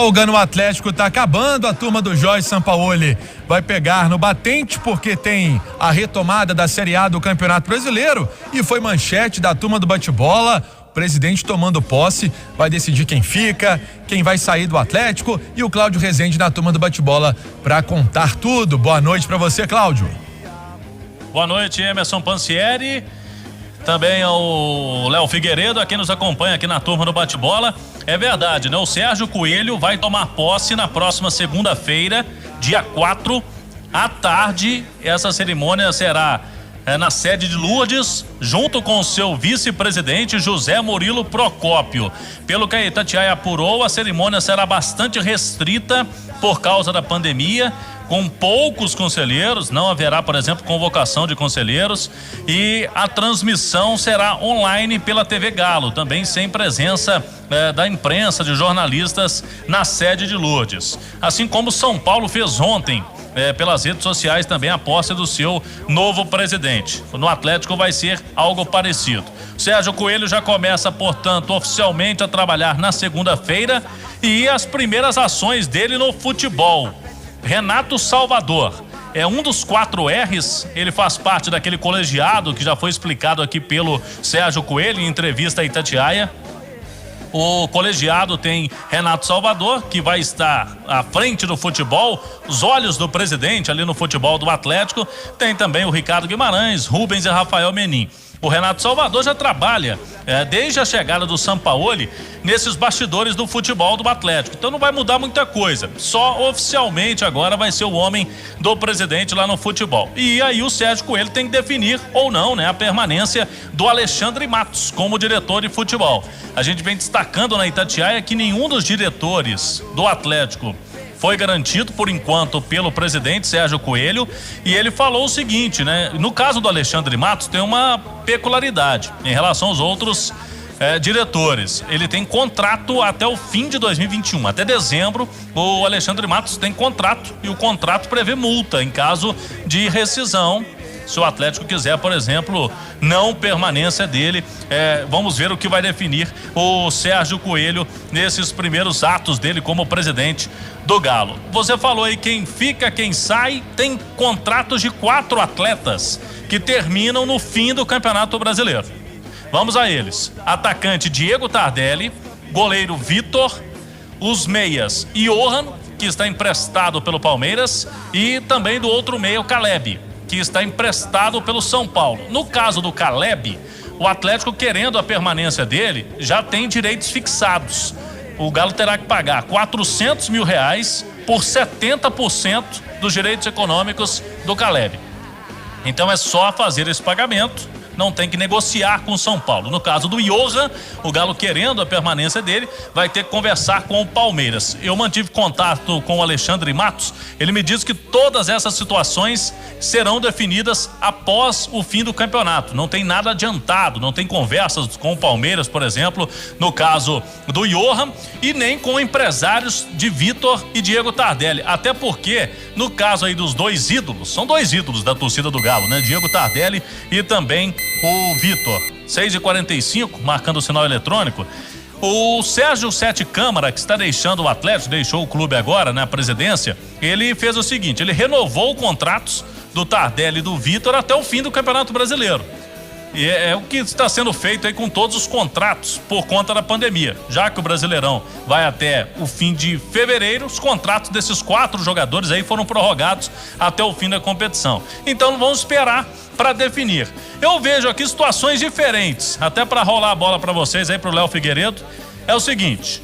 folga no Atlético tá acabando, a turma do Jorge Sampaoli vai pegar no batente porque tem a retomada da Série A do Campeonato Brasileiro e foi manchete da turma do bate-bola. O presidente tomando posse vai decidir quem fica, quem vai sair do Atlético e o Cláudio Rezende na turma do bate-bola para contar tudo. Boa noite para você, Cláudio. Boa noite, Emerson Pansieri. Também ao Léo Figueiredo, a quem nos acompanha aqui na turma do bate-bola. É verdade, né? O Sérgio Coelho vai tomar posse na próxima segunda-feira, dia 4, à tarde. Essa cerimônia será na sede de Lourdes, junto com o seu vice-presidente José Murilo Procópio. Pelo que a Itatiaia apurou, a cerimônia será bastante restrita por causa da pandemia, com poucos conselheiros, não haverá, por exemplo, convocação de conselheiros, e a transmissão será online pela TV Galo, também sem presença da imprensa, de jornalistas na sede de Lourdes. Assim como São Paulo fez ontem, pelas redes sociais também, a posse do seu novo presidente. No Atlético vai ser algo parecido. Sérgio Coelho já começa, portanto, oficialmente a trabalhar na segunda-feira, e as primeiras ações dele no futebol. Renato Salvador é um dos 4 R's, ele faz parte daquele colegiado que já foi explicado aqui pelo Sérgio Coelho em entrevista à Itatiaia. O colegiado tem Renato Salvador, que vai estar à frente do futebol, os olhos do presidente ali no futebol do Atlético. Tem também o Ricardo Guimarães, Rubens e Rafael Menin. O Renato Salvador já trabalha desde a chegada do Sampaoli nesses bastidores do futebol do Atlético. Então não vai mudar muita coisa. Só oficialmente agora vai ser o homem do presidente lá no futebol. E aí o Sérgio Coelho tem que definir ou não, né, a permanência do Alexandre Matos como diretor de futebol. A gente vem destacando na Itatiaia que nenhum dos diretores do Atlético foi garantido por enquanto pelo presidente Sérgio Coelho, e ele falou o seguinte, né? No caso do Alexandre Matos tem uma peculiaridade em relação aos outros diretores. Ele tem contrato até o fim de 2021, até dezembro o Alexandre Matos tem contrato, e o contrato prevê multa em caso de rescisão. Se o Atlético quiser, por exemplo, não permanência dele, vamos ver o que vai definir o Sérgio Coelho nesses primeiros atos dele como presidente do Galo. Você falou aí quem fica, quem sai. Tem contratos de 4 atletas que terminam no fim do Campeonato Brasileiro. Vamos a eles: atacante Diego Tardelli, goleiro Vitor, os meias Johan, que está emprestado pelo Palmeiras, e também do outro meia o Caleb, que está emprestado pelo São Paulo. No caso do Caleb, o Atlético, querendo a permanência dele, já tem direitos fixados. O Galo terá que pagar R$400 mil por 70% dos direitos econômicos do Caleb. Então é só fazer esse pagamento, não tem que negociar com o São Paulo. No caso do Johan, o Galo, querendo a permanência dele, vai ter que conversar com o Palmeiras. Eu mantive contato com o Alexandre Matos, ele me disse que todas essas situações serão definidas após o fim do campeonato. Não tem nada adiantado, não tem conversas com o Palmeiras, por exemplo, no caso do Johan, e nem com empresários de Vitor e Diego Tardelli. Até porque, no caso aí dos 2 ídolos, são 2 ídolos da torcida do Galo, né? Diego Tardelli e também o Vitor. 6h45, marcando o sinal eletrônico. O Sérgio Sete Câmara, que está deixando o Atlético, deixou o clube agora, na presidência, ele fez o seguinte: ele renovou contratos do Tardelli e do Vitor até o fim do Campeonato Brasileiro. E é o que está sendo feito aí com todos os contratos por conta da pandemia. Já que o Brasileirão vai até o fim de fevereiro, os contratos desses 4 jogadores aí foram prorrogados até o fim da competição. Então vamos esperar para definir. Eu vejo aqui situações diferentes, até para rolar a bola para vocês aí, pro Léo Figueiredo. É o seguinte: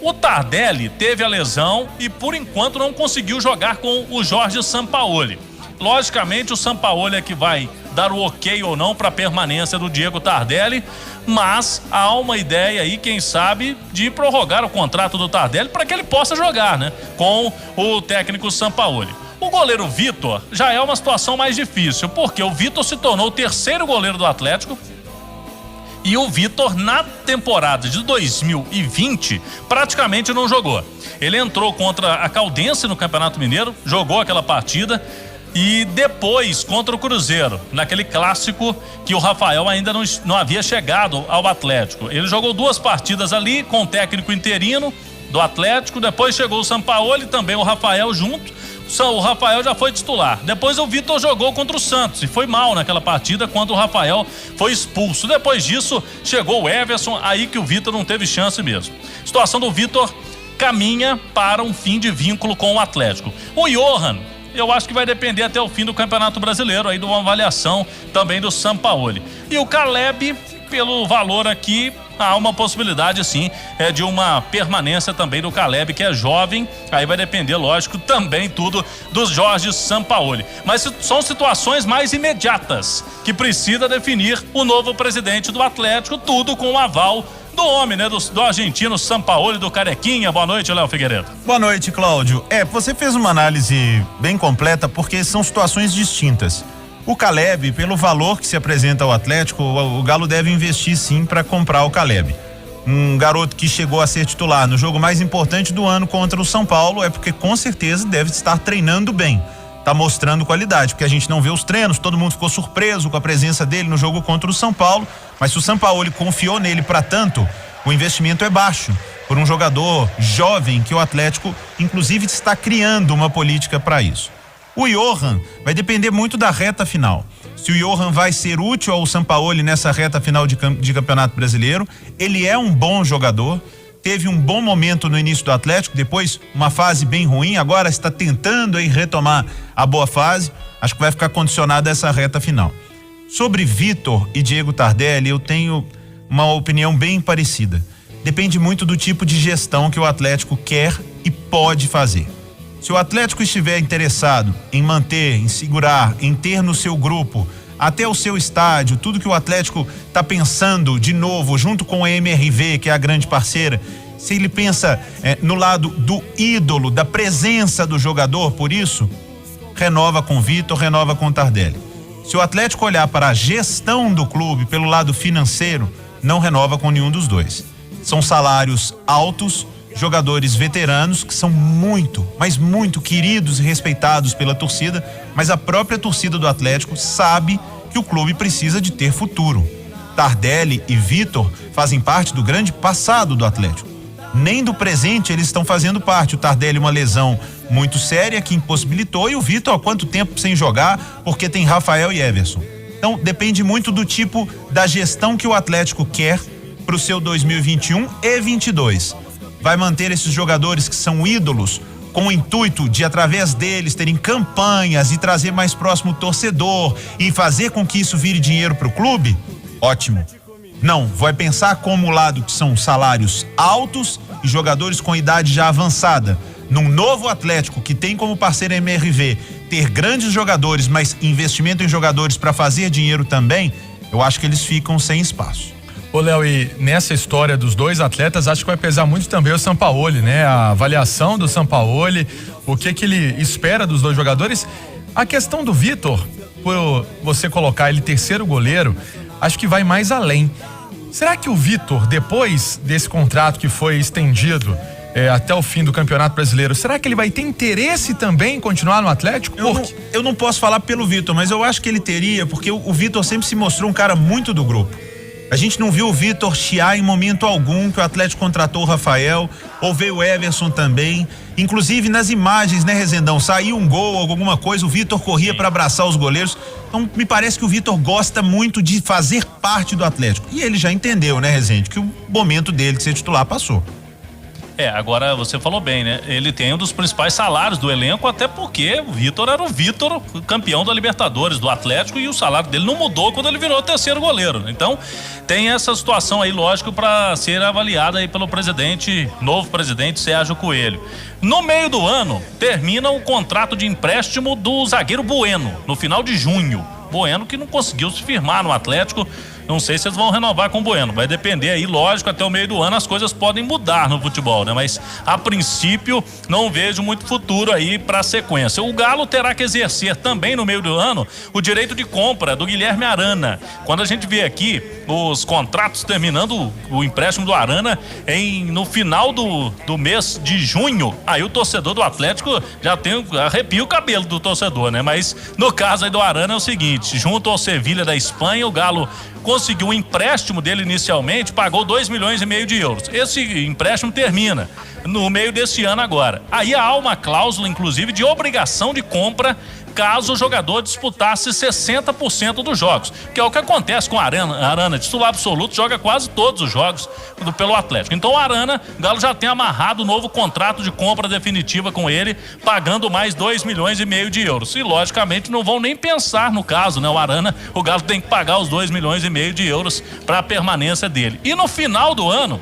o Tardelli teve a lesão e por enquanto não conseguiu jogar com o Jorge Sampaoli. Logicamente o Sampaoli é que vai dar o ok ou não para a permanência do Diego Tardelli, mas há uma ideia aí, quem sabe, de prorrogar o contrato do Tardelli para que ele possa jogar, né, com o técnico Sampaoli. O goleiro Vitor já é uma situação mais difícil, porque o Vitor se tornou o 3º goleiro do Atlético, e o Vitor, na temporada de 2020, praticamente não jogou. Ele entrou contra a Caldense no Campeonato Mineiro, jogou aquela partida, e depois contra o Cruzeiro, naquele clássico que o Rafael ainda não havia chegado ao Atlético. Ele jogou 2 partidas ali com o técnico interino, do Atlético, depois chegou o Sampaoli, também o Rafael junto. O Rafael já foi titular. Depois o Vitor jogou contra o Santos e foi mal naquela partida quando o Rafael foi expulso. Depois disso chegou o Everson, aí que o Vitor não teve chance mesmo. A situação do Vitor caminha para um fim de vínculo com o Atlético. O Johan, eu acho que vai depender até o fim do Campeonato Brasileiro, aí de uma avaliação também do Sampaoli. E o Caleb, pelo valor aqui, há uma possibilidade sim de uma permanência também do Caleb, que é jovem. Aí vai depender, lógico, também tudo do Jorge Sampaoli. Mas são situações mais imediatas que precisa definir o novo presidente do Atlético, tudo com o aval do homem, né? Do argentino Sampaoli, do Carequinha. Boa noite, Léo Figueiredo. Boa noite, Cláudio. Você fez uma análise bem completa porque são situações distintas. O Caleb, pelo valor que se apresenta ao Atlético, o Galo deve investir sim para comprar o Caleb. Um garoto que chegou a ser titular no jogo mais importante do ano contra o São Paulo, porque com certeza deve estar treinando bem. Tá mostrando qualidade, porque a gente não vê os treinos, todo mundo ficou surpreso com a presença dele no jogo contra o São Paulo, mas se o Sampaoli confiou nele para tanto, o investimento é baixo por um jogador jovem que o Atlético inclusive está criando uma política para isso. O Johan vai depender muito da reta final. Se o Johan vai ser útil ao Sampaoli nessa reta final de Campeonato Brasileiro, ele é um bom jogador, teve um bom momento no início do Atlético, depois uma fase bem ruim, agora está tentando aí retomar a boa fase, acho que vai ficar condicionado a essa reta final. Sobre Vitor e Diego Tardelli, eu tenho uma opinião bem parecida. Depende muito do tipo de gestão que o Atlético quer e pode fazer. Se o Atlético estiver interessado em manter, em segurar, em ter no seu grupo, até o seu estádio, tudo que o Atlético está pensando de novo, junto com a MRV, que é a grande parceira, se ele pensa no lado do ídolo, da presença do jogador, por isso, renova com Vitor, renova com Tardelli. Se o Atlético olhar para a gestão do clube, pelo lado financeiro, não renova com nenhum dos dois. São salários altos, jogadores veteranos que são muito, mas muito queridos e respeitados pela torcida, mas a própria torcida do Atlético sabe que o clube precisa de ter futuro. Tardelli e Vitor fazem parte do grande passado do Atlético. Nem do presente eles estão fazendo parte. O Tardelli uma lesão muito séria que impossibilitou, e o Vitor há quanto tempo sem jogar porque tem Rafael e Everson. Então depende muito do tipo da gestão que o Atlético quer para o seu 2021 e 22. Vai manter esses jogadores que são ídolos com o intuito de, através deles, terem campanhas e trazer mais próximo o torcedor e fazer com que isso vire dinheiro para o clube? Ótimo. Não, vai pensar como o lado que são salários altos e jogadores com idade já avançada. Num novo Atlético que tem como parceiro a MRV ter grandes jogadores, mas investimento em jogadores para fazer dinheiro também, eu acho que eles ficam sem espaço. Ô Léo, e nessa história dos dois atletas, acho que vai pesar muito também o Sampaoli, né? A avaliação do Sampaoli, o que ele espera dos dois jogadores. A questão do Vitor, por você colocar ele terceiro goleiro, acho que vai mais além. Será que o Vitor, depois desse contrato que foi estendido até o fim do Campeonato Brasileiro, será que ele vai ter interesse também em continuar no Atlético? Eu não posso falar pelo Vitor, mas eu acho que ele teria, porque o Vitor sempre se mostrou um cara muito do grupo. A gente não viu o Vitor chiar em momento algum que o Atlético contratou o Rafael, ou veio o Everson também. Inclusive nas imagens, né, Rezendão? Saiu um gol, alguma coisa, o Vitor corria para abraçar os goleiros. Então me parece que o Vitor gosta muito de fazer parte do Atlético. E ele já entendeu, né, Rezende, que o momento dele de ser titular passou. Agora você falou bem, né? Ele tem um dos principais salários do elenco, até porque o Vitor era o Vitor, campeão da Libertadores do Atlético, e o salário dele não mudou quando ele virou terceiro goleiro. Então, tem essa situação aí, lógico, para ser avaliada aí pelo novo presidente Sérgio Coelho. No meio do ano, termina o contrato de empréstimo do zagueiro Bueno, no final de junho. Bueno que não conseguiu se firmar no Atlético. Não sei se eles vão renovar com o Bueno, vai depender aí, lógico, até o meio do ano as coisas podem mudar no futebol, né? Mas a princípio não vejo muito futuro aí para a sequência. O Galo terá que exercer também no meio do ano o direito de compra do Guilherme Arana. Quando a gente vê aqui os contratos terminando, o empréstimo do Arana no final do mês de junho, aí o torcedor do Atlético já arrepia o cabelo do torcedor, né? Mas no caso aí do Arana é o seguinte, junto ao Sevilha da Espanha, o Galo conseguiu um empréstimo dele inicialmente, pagou 2,5 milhões de euros. Esse empréstimo termina no meio deste ano agora. Aí há uma cláusula, inclusive, de obrigação de compra caso o jogador disputasse 60% dos jogos, que é o que acontece com a Arana, titular absoluto, joga quase todos os jogos pelo Atlético. Então o Arana, o Galo já tem amarrado um novo contrato de compra definitiva com ele, pagando mais 2,5 milhões de euros. E logicamente não vão nem pensar no caso, né? O Arana, o Galo tem que pagar os 2,5 milhões de euros para a permanência dele. E no final do ano,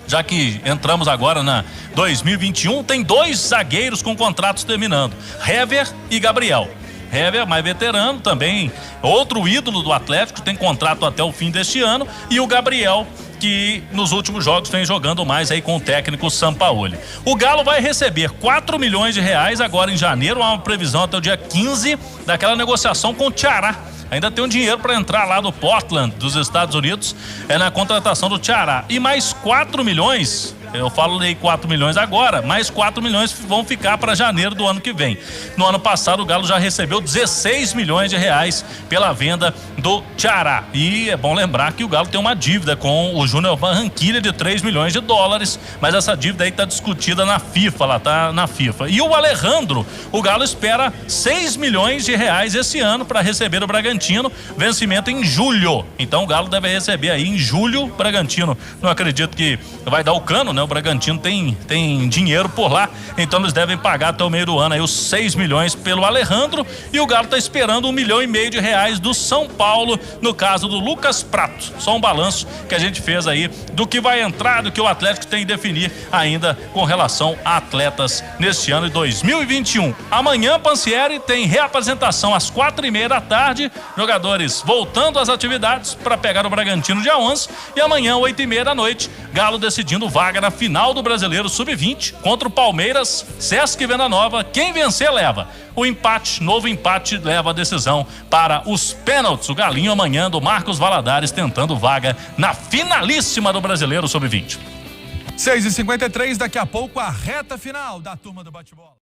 já que entramos agora na 2021, tem 2 zagueiros com contratos terminando, Hever e Gabriel. Hever, mais veterano, também outro ídolo do Atlético, tem contrato até o fim deste ano, e o Gabriel, que nos últimos jogos vem jogando mais aí com o técnico Sampaoli. O Galo vai receber 4 milhões de reais agora em janeiro, há uma previsão até o dia 15 daquela negociação com o Ceará. Ainda tem um dinheiro para entrar lá do Portland, dos Estados Unidos, na contratação do Ceará. E mais 4 milhões, eu falei 4 milhões agora, mais 4 milhões vão ficar para janeiro do ano que vem. No ano passado o Galo já recebeu 16 milhões de reais pela venda do Ceará. E é bom lembrar que o Galo tem uma dívida com o Júnior Barranquilla de 3 milhões de dólares, mas essa dívida aí tá discutida na FIFA, lá tá na FIFA. E o Alejandro, o Galo espera 6 milhões de reais esse ano para receber o Bragantino, vencimento em julho. Então o Galo deve receber aí em julho. Bragantino, não acredito que vai dar o cano, né? O Bragantino tem dinheiro por lá, então eles devem pagar até o meio do ano aí os 6 milhões pelo Alejandro, e o Galo tá esperando 1,5 milhão de reais do São Paulo, no caso do Lucas Prato. Só um balanço que a gente fez aí do que vai entrar, do que o Atlético tem que definir ainda com relação a atletas neste ano de 2021. Amanhã, Pansieri, tem reapresentação às 4:30 da tarde, jogadores voltando às atividades para pegar o Bragantino dia 11, e amanhã 8:30 da noite, Galo decidindo vaga na final do Brasileiro Sub-20 contra o Palmeiras, Sesc Venda Nova. Quem vencer leva. O empate, novo empate, leva a decisão para os pênaltis. O Galinho amanhã do Marcos Valadares tentando vaga na finalíssima do Brasileiro Sub-20. 6h53, daqui a pouco a reta final da turma do bate-bola.